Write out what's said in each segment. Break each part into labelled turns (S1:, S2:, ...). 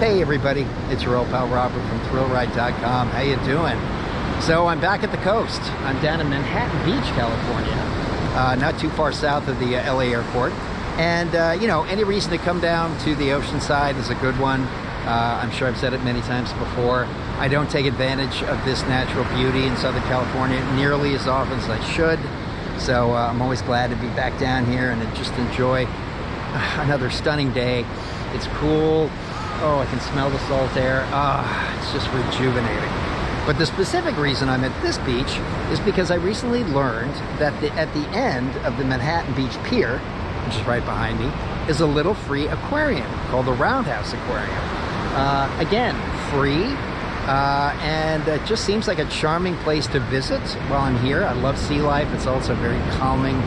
S1: Hey everybody, it's your old pal Robert from ThrillRide.com. How you doing? So I'm back at the coast. I'm down in Manhattan Beach, California, not too far south of the LA airport. And you know, any reason to come down to the ocean side is a good one. I'm sure I've said it many times before. I don't take advantage of this natural beauty in Southern California nearly as often as I should. So I'm always glad to be back down here and to just enjoy another stunning day. It's cool. Oh, I can smell the salt air. It's just rejuvenating. But the specific reason I'm at this beach is because I recently learned that at the end of the Manhattan Beach Pier, which is right behind me, is a little free aquarium called the Roundhouse Aquarium. Again, free, and it just seems like a charming place to visit while I'm here. I love sea life. It's also very calming.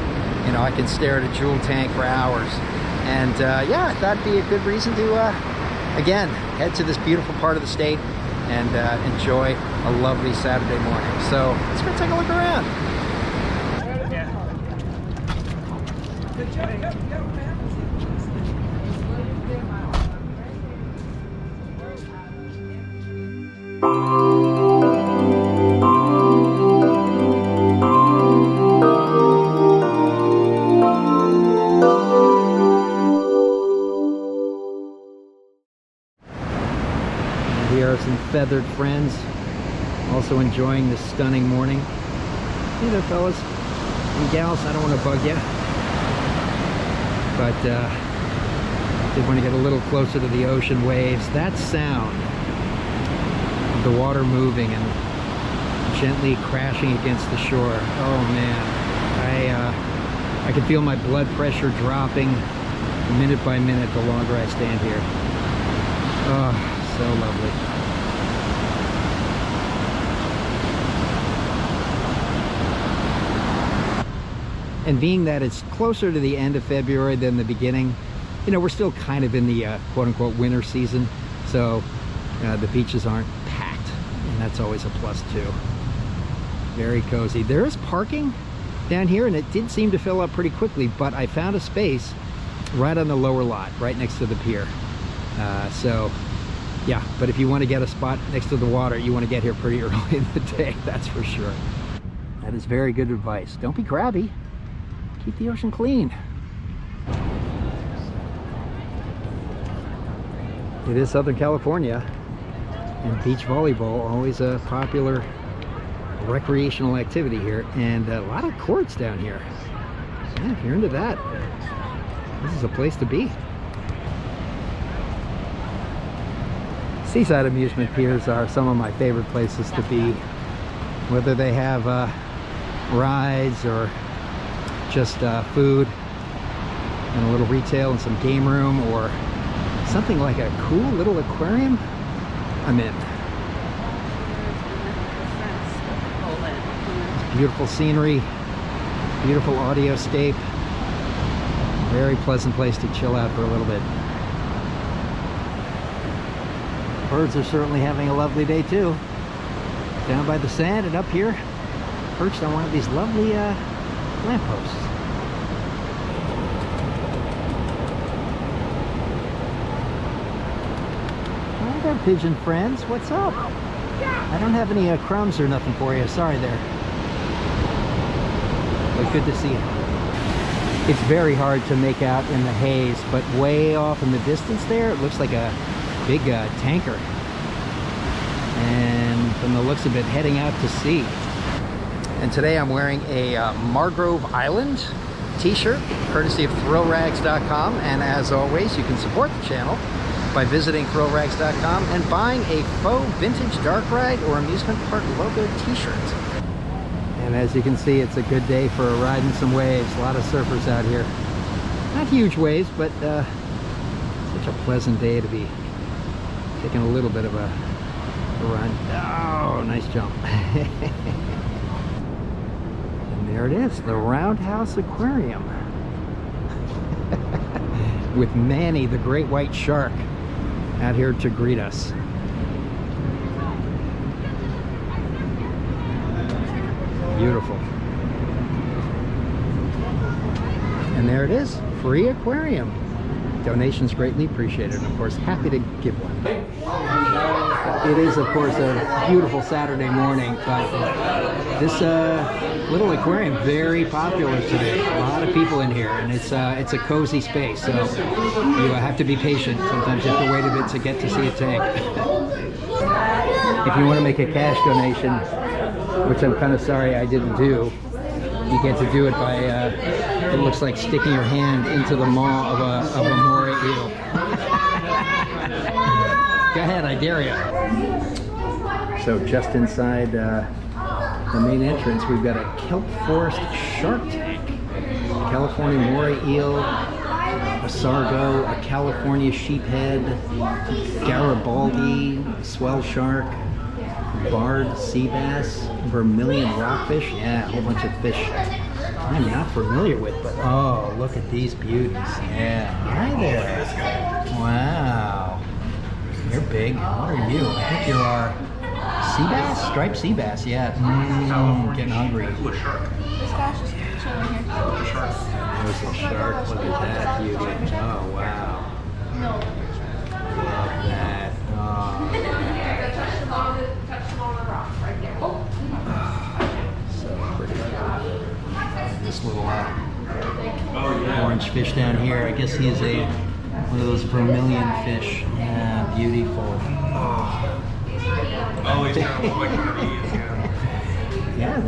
S1: You know, I can stare at a jewel tank for hours. And yeah, I thought it'd be a good reason to again, head to this beautiful part of the state and enjoy a lovely Saturday morning. So let's go take a look around. Here are some feathered friends also enjoying this stunning morning. Hey there, fellas and gals. I don't want to bug you, but did want to get a little closer to the ocean waves. That sound of the water moving and gently crashing against the shore. Oh man, I can feel my blood pressure dropping minute by minute the longer I stand here. Oh, so lovely. And being that it's closer to the end of February than the beginning, you know, we're still kind of in the quote-unquote winter season, so the beaches aren't packed, and that's always a plus too. Very cozy. There is parking down here, and it did seem to fill up pretty quickly, but I found a space right on the lower lot, right next to the pier. So yeah, but if you want to get a spot next to the water, you want to get here pretty early in the day, that's for sure. That is very good advice. Don't be crabby. Keep the ocean clean. It is Southern California, and beach volleyball, always a popular recreational activity here, and a lot of courts down here. Yeah, if you're into that, this is a place to be. Seaside amusement piers are some of my favorite places to be, whether they have rides or just food and a little retail and some game room, or something like a cool little aquarium. I'm in. It's beautiful scenery, beautiful audioscape, very pleasant place to chill out for a little bit. Birds are certainly having a lovely day too. Down by the sand and up here, perched on one of these lovely lampposts. Hi there, pigeon friends. What's up? I don't have any crumbs or nothing for you. Sorry there. But good to see you. It's very hard to make out in the haze, but way off in the distance there, it looks like a big tanker, and from the looks of it, heading out to sea. And today I'm wearing a Margrove Island t-shirt, courtesy of ThrillRags.com, and as always, you can support the channel by visiting ThrillRags.com and buying a faux vintage dark ride or amusement park logo t-shirt. And as you can see, it's a good day for riding some waves. A lot of surfers out here. Not huge waves, but such a pleasant day to be taking a little bit of a run. Oh, nice jump. And there it is, the Roundhouse Aquarium. With Manny, the great white shark, out here to greet us. Beautiful. And there it is, free aquarium. Donations greatly appreciated, and of course, happy to give one. It is, of course, a beautiful Saturday morning, but this little aquarium very popular today. A lot of people in here, and it's a cozy space, so you have to be patient. Sometimes you have to wait a bit to get to see a tank. If you want to make a cash donation, which I'm kind of sorry I didn't do, you get to do it by, it looks like sticking your hand into the maw of a moray eel. Go ahead, I dare you. So just inside the main entrance, we've got a kelp forest shark tank. California moray eel, a sargo, a California sheephead, Garibaldi, swell shark, barred sea bass, vermilion rockfish. Yeah, a whole bunch of fish I'm not familiar with, but oh, look at these beauties. Yeah, hi there. Wow. You're big. What are you? I think you're our sea bass? Striped sea bass, yeah. Getting hungry.
S2: This guy's just chilling here.
S1: There's a shark. Look at that beauty. Oh, wow. Love that. Oh, so pretty. This little orange fish down here, I guess he is one of those vermilion fish. Yeah, beautiful. Yeah,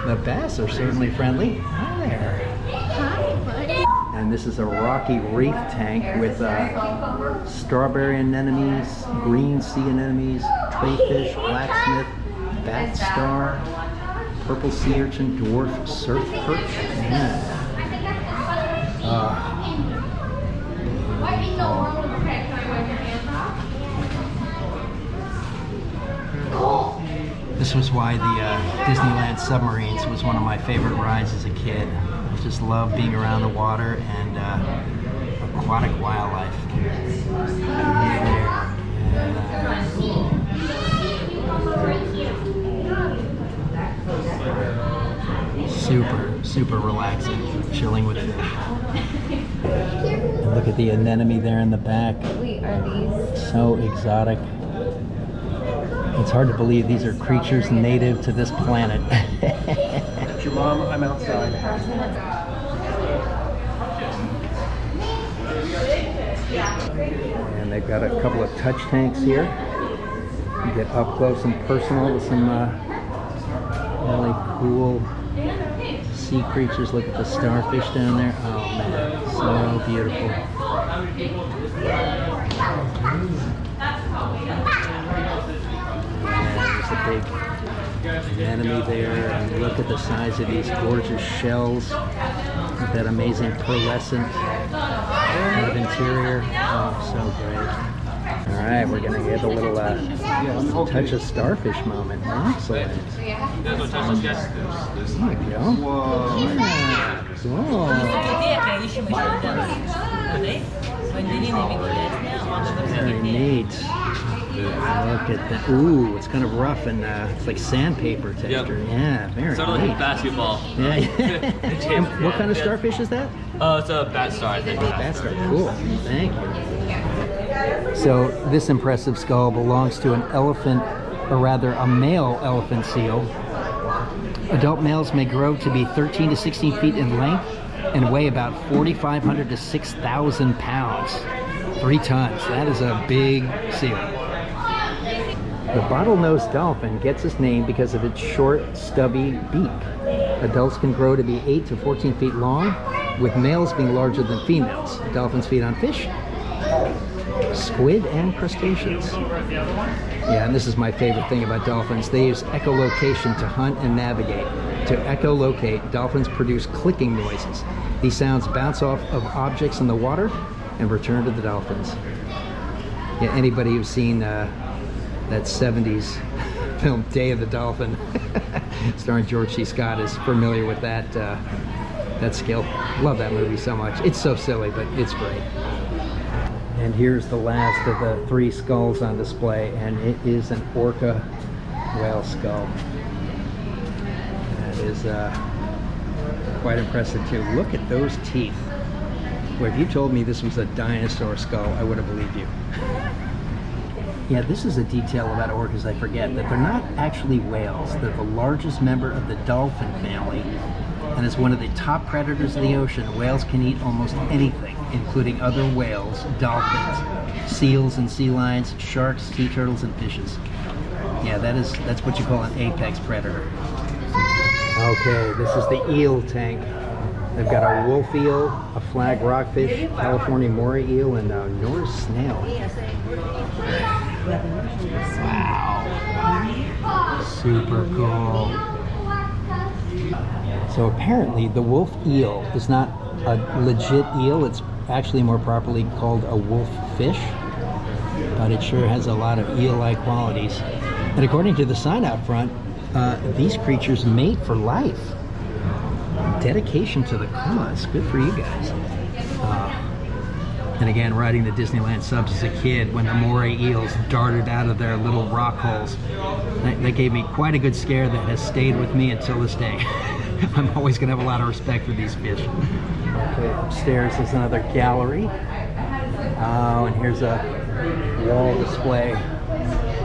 S1: the bass are certainly friendly. Hi there.
S2: Hi, buddy.
S1: And this is a rocky reef tank with strawberry anemones, green sea anemones, crayfish, blacksmith, bat star, purple sea urchin, dwarf surf perch. Yeah. This was why the Disneyland Submarines was one of my favorite rides as a kid. I just love being around the water and aquatic wildlife. Super relaxing, chilling with fish. And look at the anemone there in the back.
S2: Wait, are these?
S1: So exotic. It's hard to believe these are creatures native to this planet.
S3: Your mom, I'm outside.
S1: And they've got a couple of touch tanks here. You get up close and personal with some really cool sea creatures. Look at the starfish down there. Oh man, so beautiful. There's a big anemone there, and look at the size of these gorgeous shells with that amazing pearlescent kind of interior. Oh, so great. All right, we're gonna get a little touch of starfish moment. Excellent. There you go. Whoa. Very neat. Look at that. Ooh, it's kind of rough and it's like sandpaper texture. Yep. Yeah, very
S4: sort of
S1: neat.
S4: like basketball.
S1: Yeah. And what kind of starfish is that?
S4: It's a bat star, I think.
S1: Bat star. Cool. Thank you. So this impressive skull belongs to an elephant, or rather a male elephant seal. Adult males may grow to be 13 to 16 feet in length and weigh about 4,500 to 6,000 pounds. 3 tons. That is a big seal. The bottlenose dolphin gets its name because of its short, stubby beak. Adults can grow to be 8 to 14 feet long, with males being larger than females. Dolphins feed on fish, squid, and crustaceans. Yeah, and this is my favorite thing about dolphins. They use echolocation to hunt and navigate. To echolocate, dolphins produce clicking noises. These sounds bounce off of objects in the water and return to the dolphins. Yeah, anybody who's seen that 70s film Day of the Dolphin starring George C. Scott is familiar with that that skill. Love that movie so much. It's so silly, but it's great. And here's the last of the 3 skulls on display, and it is an orca whale skull. That is quite impressive too. Look at those teeth. Where if you told me this was a dinosaur skull, I would have believed you. Yeah, this is a detail about orcas I forget, that they're not actually whales. They're the largest member of the dolphin family, and as one of the top predators of the ocean, whales can eat almost anything, including other whales, dolphins, seals and sea lions, sharks, sea turtles, and fishes. Yeah, that's what you call an apex predator. Okay, this is the eel tank. They've got a wolf eel, a flag rockfish, California moray eel, and a Norse snail. Wow. Super cool. So apparently the wolf eel is not a legit eel. It's actually more properly called a wolf fish, but it sure has a lot of eel-like qualities. And according to the sign out front, these creatures mate for life. Dedication to the cause. Good for you guys. And again, riding the Disneyland subs as a kid when the moray eels darted out of their little rock holes. That gave me quite a good scare that has stayed with me until this day. I'm always going to have a lot of respect for these fish. Okay, upstairs is another gallery. Oh, and here's a wall display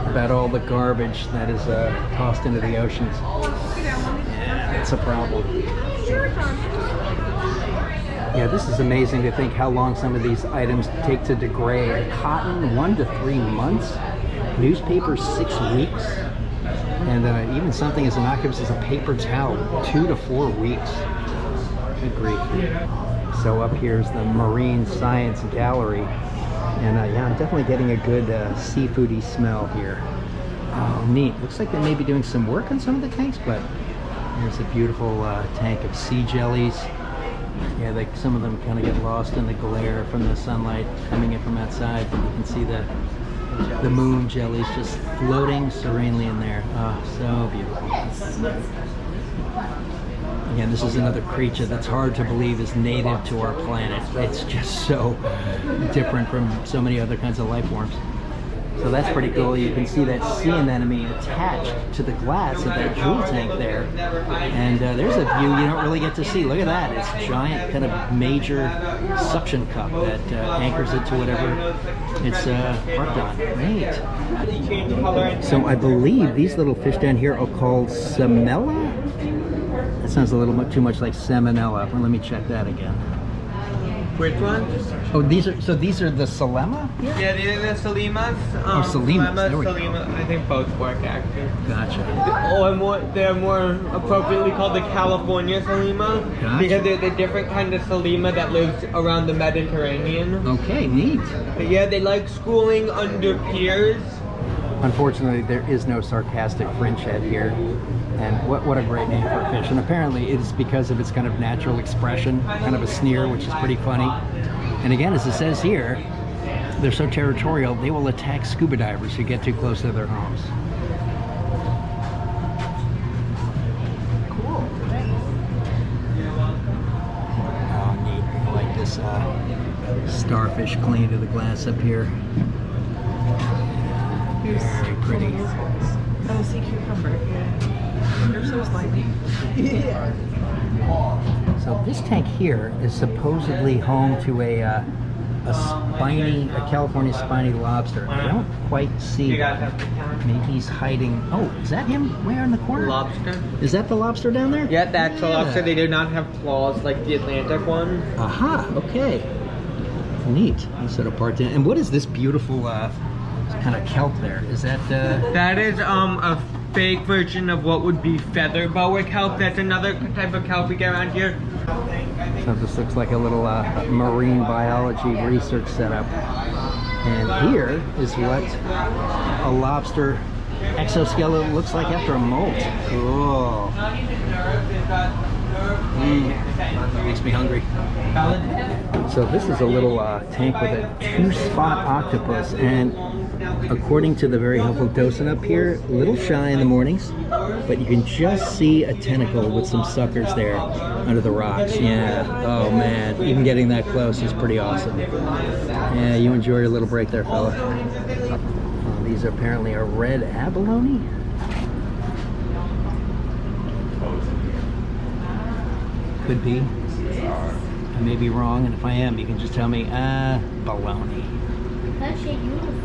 S1: about all the garbage that is tossed into the oceans. Yeah, that's a problem. Yeah, this is amazing to think how long some of these items take to degrade. Cotton, 1 to 3 months. Newspaper, 6 weeks. And even something as innocuous as a paper towel, 2 to 4 weeks. Good grief. So up here's the Marine Science Gallery. And yeah, I'm definitely getting a good seafoody smell here. Oh, neat. Looks like they may be doing some work on some of the tanks, but here's a beautiful tank of sea jellies. Yeah, some of them kind of get lost in the glare from the sunlight coming in from outside, but you can see the moon jellies just floating serenely in there. Oh, so beautiful. Again, this is another creature that's hard to believe is native to our planet. It's just so different from so many other kinds of life forms. So that's pretty cool. You can see that sea anemone attached to the glass of that jewel tank there. And there's a view you don't really get to see. Look at that. It's a giant kind of major suction cup that anchors it to whatever it's parked on. Great. So I believe these little fish down here are called Semella? That sounds a little too much like salmonella. Well, let me check that again.
S4: Which one?
S1: Oh, these are the Salema?
S4: Yeah, these are the Salimas.
S1: Salimas. There we go.
S4: Salima, I think both work actually.
S1: Gotcha.
S4: They're more appropriately called the California Salima.
S1: Gotcha.
S4: Because they're the different kind of Salima that lives around the Mediterranean.
S1: Okay, neat.
S4: But yeah, they like schooling under piers.
S1: Unfortunately, there is no sarcastic fringe head here. And what a great name for a fish. And apparently it's because of its kind of natural expression, kind of a sneer, which is pretty funny. And again, as it says here, they're so territorial, they will attack scuba divers who get too close to their homes. Cool. Oh, neat. I like this starfish clinging to the glass up here. Very pretty.
S5: Oh, sea cucumber. Yeah. They're so slimy. Yeah.
S1: So this tank here is supposedly home to a California spiny lobster. I don't quite see him. Maybe he's hiding. Oh, is that him? Where in the corner?
S4: Lobster.
S1: Is that the lobster down there?
S4: Yeah, that's a lobster. They do not have claws like the Atlantic one.
S1: Aha, okay. Neat. He's sort of parked in. And what is this beautiful kind of kelp there? Is that
S4: That is a fake version of what would be feather boa kelp. That's another type of kelp we get around here.
S1: So this looks like a little marine biology research setup. And here is what a lobster exoskeleton looks like after a molt. Cool. Makes me hungry. So this is a little tank with a 2-spot octopus, and according to the very helpful docent up here, a little shy in the mornings, but you can just see a tentacle with some suckers there under the rocks. Yeah, oh man, even getting that close is pretty awesome. Yeah, you enjoy your little break there, fella. These apparently are red abalone. Could be. I may be wrong, and if I am, you can just tell me, baloney.
S2: That's your uniform.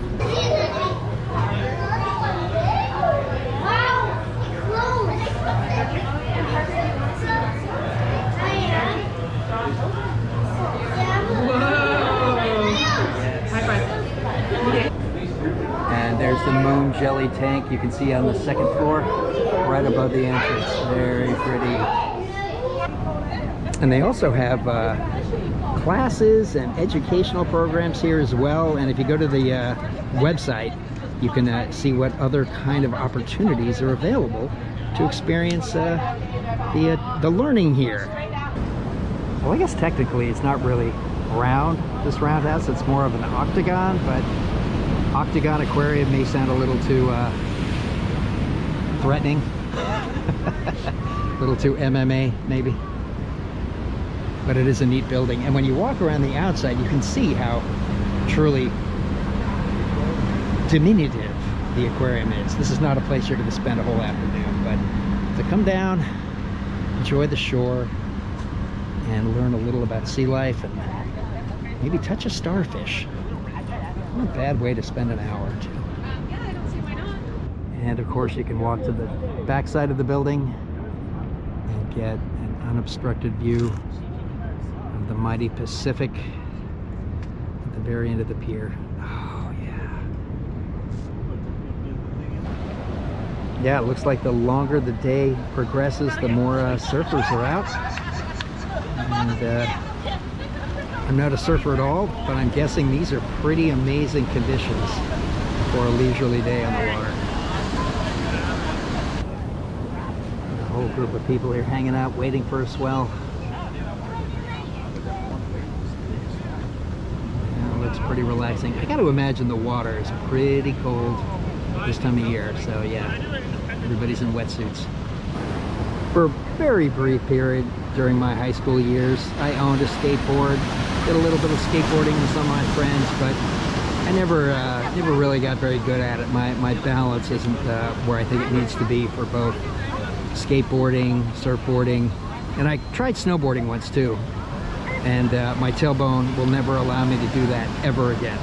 S1: And there's the moon jelly tank you can see on the second floor, right above the entrance. Very pretty. And they also have classes and educational programs here as well. And if you go to the website, you can see what other kind of opportunities are available to experience the learning here. Well, I guess technically it's not really round, this roundhouse. It's more of an octagon, but Octagon Aquarium may sound a little too threatening. A little too MMA, maybe. But it is a neat building. And when you walk around the outside, you can see how truly diminutive the aquarium is. This is not a place you're going to spend a whole afternoon, but to come down, enjoy the shore, and learn a little about sea life, and maybe touch a starfish. Not a bad way to spend an hour or two. And of course, you can walk to the back side of the building and get an unobstructed view of the mighty Pacific at the very end of the pier. Oh yeah. Yeah, it looks like the longer the day progresses, the more surfers are out. And I'm not a surfer at all, but I'm guessing these are pretty amazing conditions for a leisurely day on the water. A whole group of people here hanging out, waiting for a swell. Yeah, it looks pretty relaxing. I got to imagine the water is pretty cold this time of year, so yeah, everybody's in wetsuits. For a very brief period during my high school years, I owned a skateboard. Did a little bit of skateboarding with some of my friends, but I never really got very good at it. My balance isn't where I think it needs to be for both skateboarding, surfboarding, and I tried snowboarding once too. And my tailbone will never allow me to do that ever again.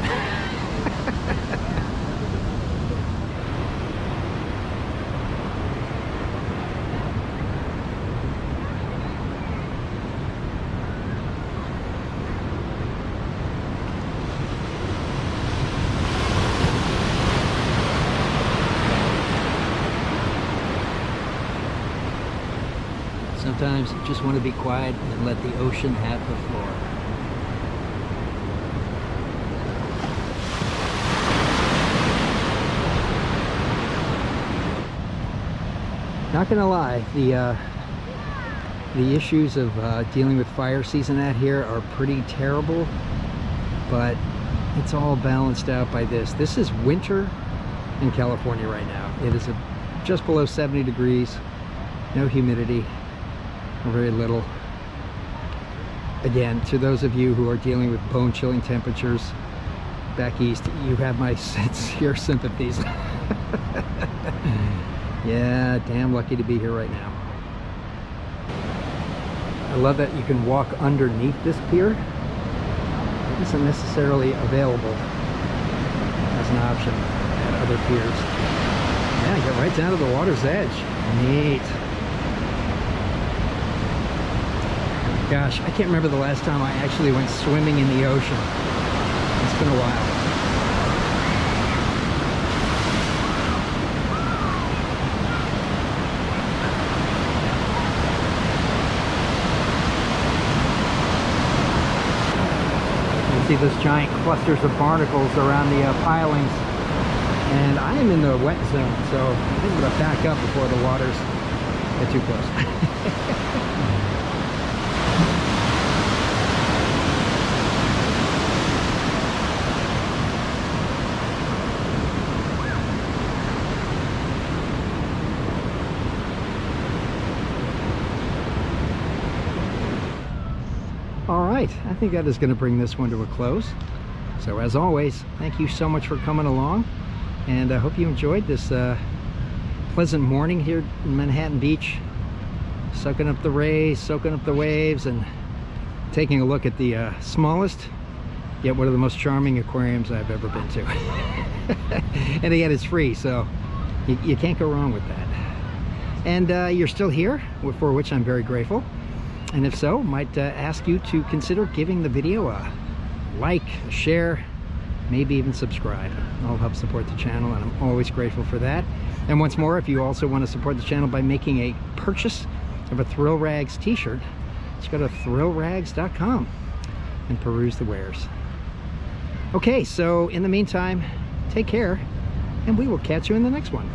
S1: Sometimes you just want to be quiet and let the ocean have the floor. Not gonna lie, the issues of dealing with fire season out here are pretty terrible, but it's all balanced out by this. This is winter in California right now. It is just below 70 degrees, no humidity. Very little. Again, to those of you who are dealing with bone-chilling temperatures back east, you have my sincere sympathies. Yeah, damn lucky to be here right now. I love that you can walk underneath this pier. It isn't necessarily available as an option at other piers. Yeah, you get right down to the water's edge. Neat. Gosh, I can't remember the last time I actually went swimming in the ocean. It's been a while. You see those giant clusters of barnacles around the pilings. And I am in the wet zone, so I think I'm going to back up before the waters get too close. All right, I think that is going to bring this one to a close. So as always, thank you so much for coming along, and I hope you enjoyed this pleasant morning here in Manhattan Beach, soaking up the rays, soaking up the waves, and taking a look at the smallest, yet one of the most charming aquariums I've ever been to. And again, it's free, so you can't go wrong with that. And you're still here, for which I'm very grateful. And if so, might ask you to consider giving the video a like, a share, maybe even subscribe. All help support the channel, and I'm always grateful for that. And once more, if you also want to support the channel by making a purchase of a Thrill Rags t-shirt, just go to thrillrags.com and peruse the wares. Okay, so in the meantime, take care, and we will catch you in the next one.